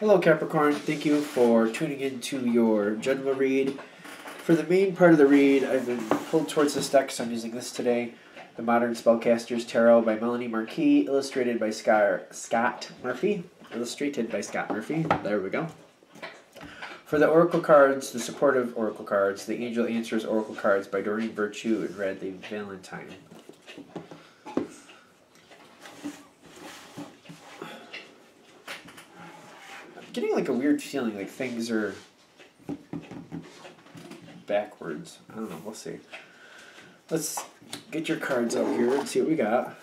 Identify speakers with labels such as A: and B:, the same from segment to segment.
A: Hello Capricorn, thank you for tuning in to your general read. For the main part of the read, I've been pulled towards this deck, so I'm using this today. The Modern Spellcaster's Tarot by Melanie Marquis, illustrated by Scott Murphy. Illustrated by Scott Murphy. There we go. For the Oracle cards, the supportive Oracle cards, the Angel Answers Oracle cards by Doreen Virtue and Radley Valentine. Getting like a weird feeling like things are backwards. I don't know, we'll see. Let's get your cards out here and see what we got.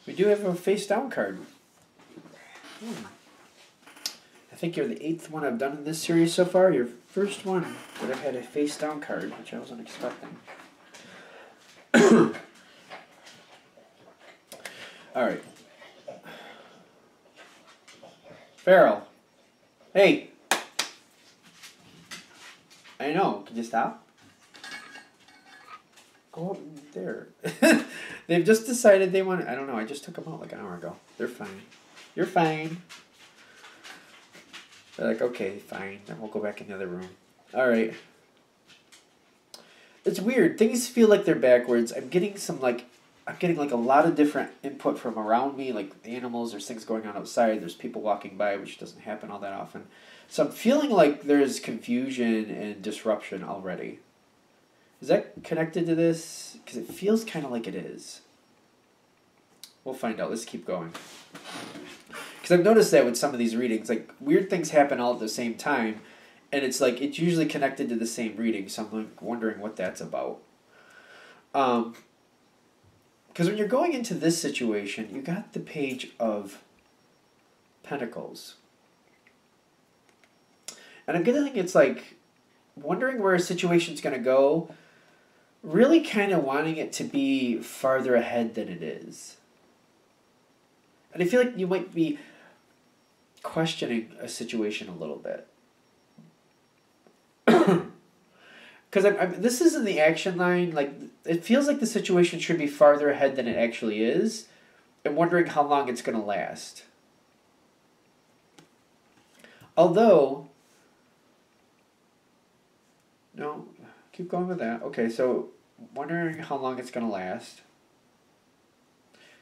A: We do have a face down card. I think you're the 8th one I've done in this series so far. Your first one that I've had a face down card, which I wasn't expecting. Alright. Farrell. Hey! I know. Can you stop? Go up there. They've just decided they want to... I don't know. I just took them out like an hour ago. They're fine. You're fine. They're like, okay, fine. Then we'll go back in the other room. Alright. It's weird. Things feel like they're backwards. I'm getting like a lot of different input from around me, like animals, there's things going on outside, there's people walking by, which doesn't happen all that often. So I'm feeling like there's confusion and disruption already. Is that connected to this? Because it feels kind of like it is. We'll find out. Let's keep going. Because I've noticed that with some of these readings, like weird things happen all at the same time, and it's like it's usually connected to the same reading, so I'm like wondering what that's about. Because when you're going into this situation, you got the Page of Pentacles. And I'm getting it's like wondering where a situation's going to go, really kind of wanting it to be farther ahead than it is. And I feel like you might be questioning a situation a little bit. Because this is in the action line, like it feels like the situation should be farther ahead than it actually is. I'm wondering how long it's going to last. Although, no, keep going with that. Okay, so wondering how long it's going to last.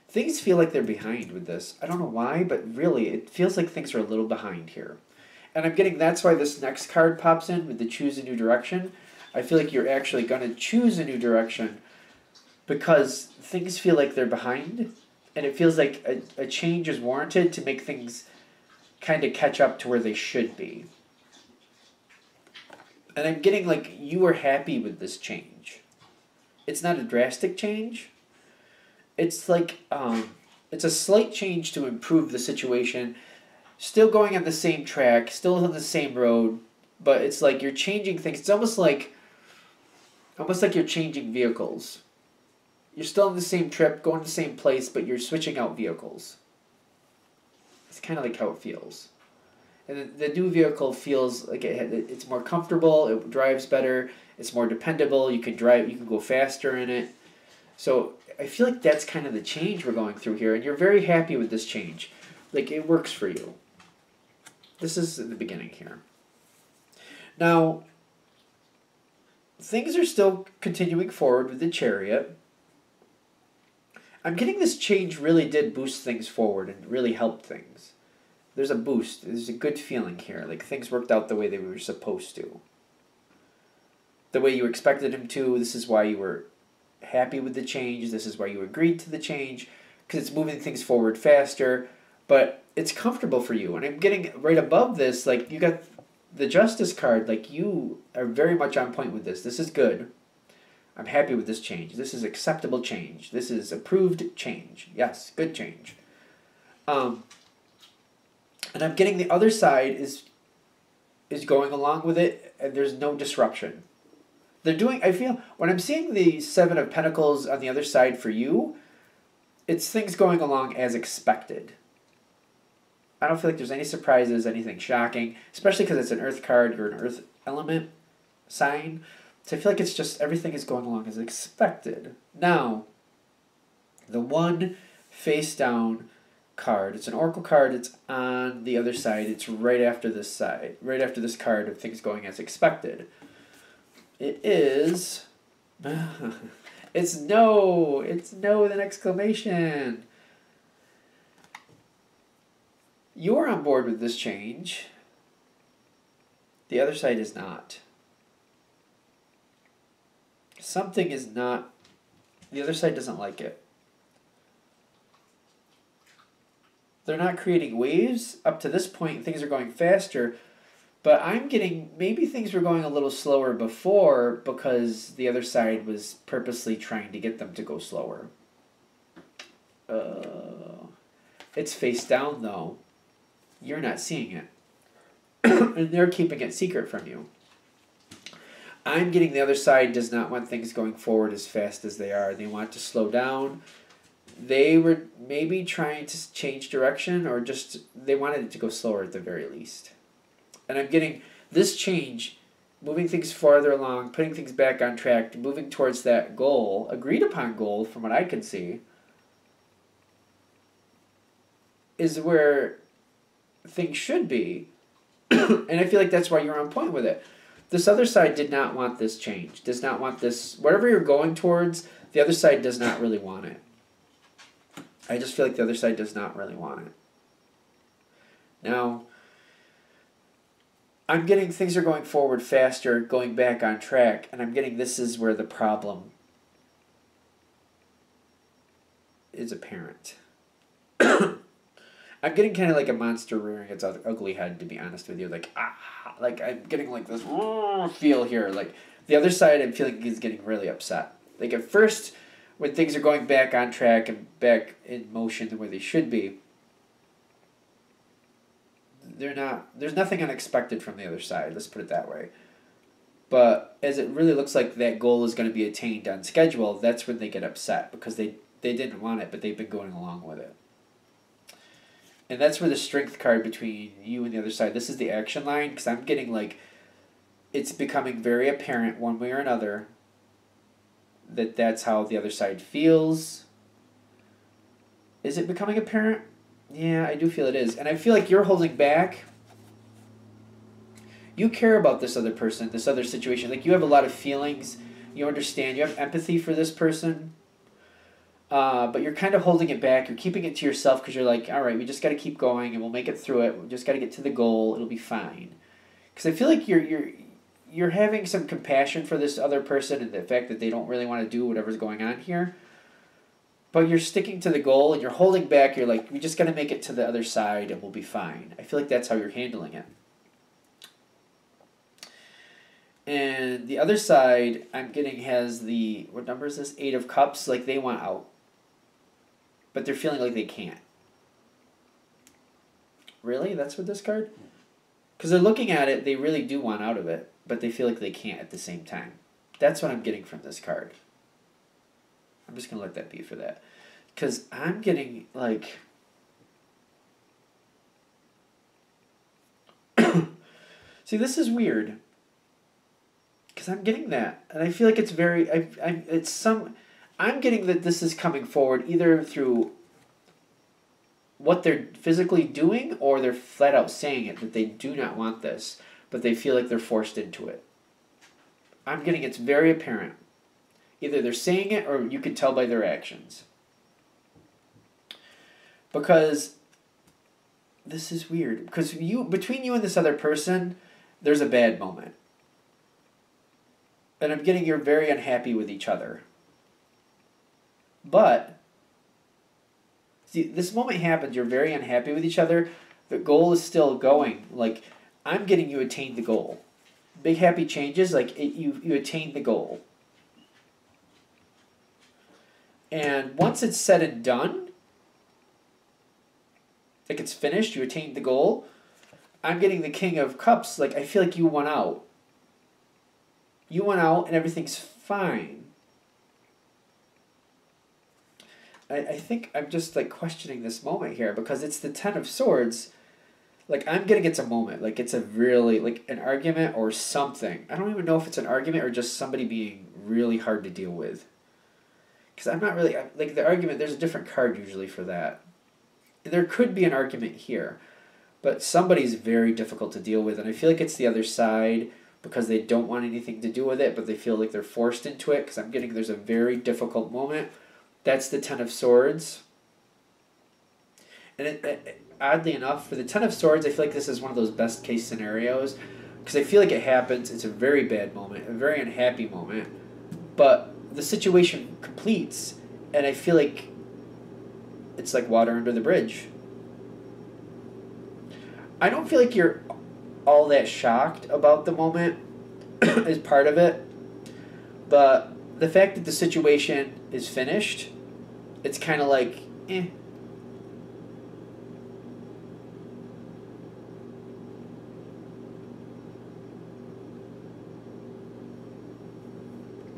A: Things feel like they're behind with this. I don't know why, but really, it feels like things are a little behind here. And I'm getting that's why this next card pops in with the choose a new direction. I feel like you're actually going to choose a new direction because things feel like they're behind. And it feels like a change is warranted to make things kind of catch up to where they should be. And I'm getting like you are happy with this change. It's not a drastic change. It's like it's a slight change to improve the situation. Still going on the same track, still on the same road, but it's like you're changing things. It's almost like you're changing vehicles. You're still on the same trip, going to the same place, but you're switching out vehicles. It's kind of like how it feels. And the new vehicle feels like it's more comfortable, it drives better, it's more dependable, you can go faster in it. So I feel like that's kind of the change we're going through here, and you're very happy with this change. Like, it works for you. This is the beginning here. Now, things are still continuing forward with the Chariot. I'm getting this change really did boost things forward and really helped things. There's a boost. There's a good feeling here. Like, things worked out the way they were supposed to. The way you expected them to. This is why you were happy with the change. This is why you agreed to the change. Because it's moving things forward faster. But it's comfortable for you. And I'm getting right above this, like, you got the Justice card. Like, you are very much on point with this. This is good. I'm happy with this change. This is acceptable change. This is approved change. Yes, good change. And I'm getting the other side is going along with it, and there's no disruption. They're doing, I feel, when I'm seeing the Seven of Pentacles on the other side for you, it's things going along as expected. I don't feel like there's any surprises, anything shocking, especially because it's an earth card, you're an earth element sign. So I feel like it's just everything is going along as expected. Now, the one face down card, it's an oracle card, it's on the other side, it's right after this side, right after this card of things going as expected. It is, it's no with an exclamation. You're on board with this change. The other side is not. Something is not, the other side doesn't like it. They're not creating waves. Up to this point, things are going faster. But I'm getting, maybe things were going a little slower before because the other side was purposely trying to get them to go slower. It's face down, though. You're not seeing it. And they're keeping it secret from you. I'm getting the other side does not want things going forward as fast as they are. They want to slow down. They were maybe trying to change direction, or just they wanted it to go slower at the very least. And I'm getting this change, moving things farther along, putting things back on track, moving towards that goal, agreed upon goal from what I can see, is where things should be. And I feel like that's why you're on point with it. This other side did not want this change, does not want this, whatever you're going towards, the other side does not really want it. I just feel like the other side does not really want it. Now, I'm getting things are going forward faster, going back on track, and I'm getting this is where the problem is apparent. I'm getting kind of like a monster rearing its ugly head, to be honest with you. Like, like I'm getting like this feel here. Like the other side I'm feeling is getting really upset. Like at first, when things are going back on track and back in motion the way they should be, there's nothing unexpected from the other side, let's put it that way. But as it really looks like that goal is going to be attained on schedule, that's when they get upset because they didn't want it, but they've been going along with it. And that's where the strength card between you and the other side, this is the action line, because I'm getting like, it's becoming very apparent one way or another that that's how the other side feels. Is it becoming apparent? Yeah, I do feel it is. And I feel like you're holding back. You care about this other person, this other situation. Like you have a lot of feelings. You understand. You have empathy for this person. But you're kind of holding it back. You're keeping it to yourself because you're like, all right, we just got to keep going and we'll make it through it. We just got to get to the goal. It'll be fine. Because I feel like you're having some compassion for this other person and the fact that they don't really want to do whatever's going on here. But you're sticking to the goal and you're holding back. You're like, we just got to make it to the other side and we'll be fine. I feel like that's how you're handling it. And the other side, I'm getting has the, what number is this? 8 of Cups. Like they want out. But they're feeling like they can't. Really? That's what this card? Because they're looking at it, they really do want out of it. But they feel like they can't at the same time. That's what I'm getting from this card. I'm just going to let that be for that. Because I'm getting, like... See, this is weird. Because I'm getting that. And I feel like it's very... I'm getting that this is coming forward either through what they're physically doing or they're flat out saying it, that they do not want this, but they feel like they're forced into it. I'm getting it's very apparent. Either they're saying it or you can tell by their actions. Because this is weird. Because between you and this other person, there's a bad moment. And I'm getting you're very unhappy with each other. But, see, this moment happens, you're very unhappy with each other, the goal is still going. Like, I'm getting you attain the goal. Big happy changes, like, you attain the goal. And once it's said and done, like it's finished, you attained the goal, I'm getting the King of Cups, like, I feel like you won out. You went out and everything's fine. I think I'm just like questioning this moment here because it's the Ten of Swords. Like I'm getting it's a moment, like it's a really like an argument or something. I don't even know if it's an argument or just somebody being really hard to deal with. Because I'm not really like the argument. There's a different card usually for that. There could be an argument here, but somebody's very difficult to deal with, and I feel like it's the other side because they don't want anything to do with it, but they feel like they're forced into it. Because I'm getting there's a very difficult moment. That's the Ten of Swords. And oddly enough, for the Ten of Swords, I feel like this is one of those best case scenarios because I feel like it happens. It's a very bad moment, a very unhappy moment, but the situation completes, and I feel like it's like water under the bridge. I don't feel like you're all that shocked about the moment as part of it, but the fact that the situation is finished, it's kind of like, eh.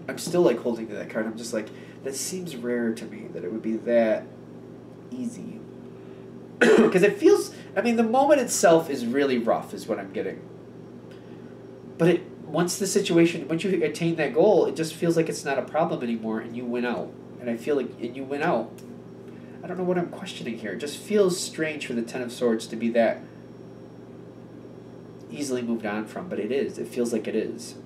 A: I'm still like holding to that card. I'm just like, that seems rare to me that it would be that easy. Because it feels, I mean, the moment itself is really rough, is what I'm getting. But once you attain that goal, it just feels like it's not a problem anymore, and you win out. And I feel like, and you win out. I don't know what I'm questioning here. It just feels strange for the Ten of Swords to be that easily moved on from, but it is. It feels like it is.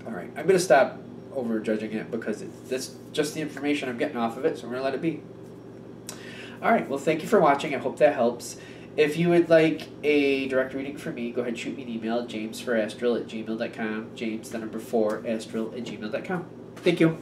A: All right, I'm going to stop over judging it because that's just the information I'm getting off of it, so I'm going to let it be. All right, well, thank you for watching. I hope that helps. If you would like a direct reading from me, go ahead and shoot me an email, jamesforastral@gmail.com, james4astral@gmail.com. Thank you.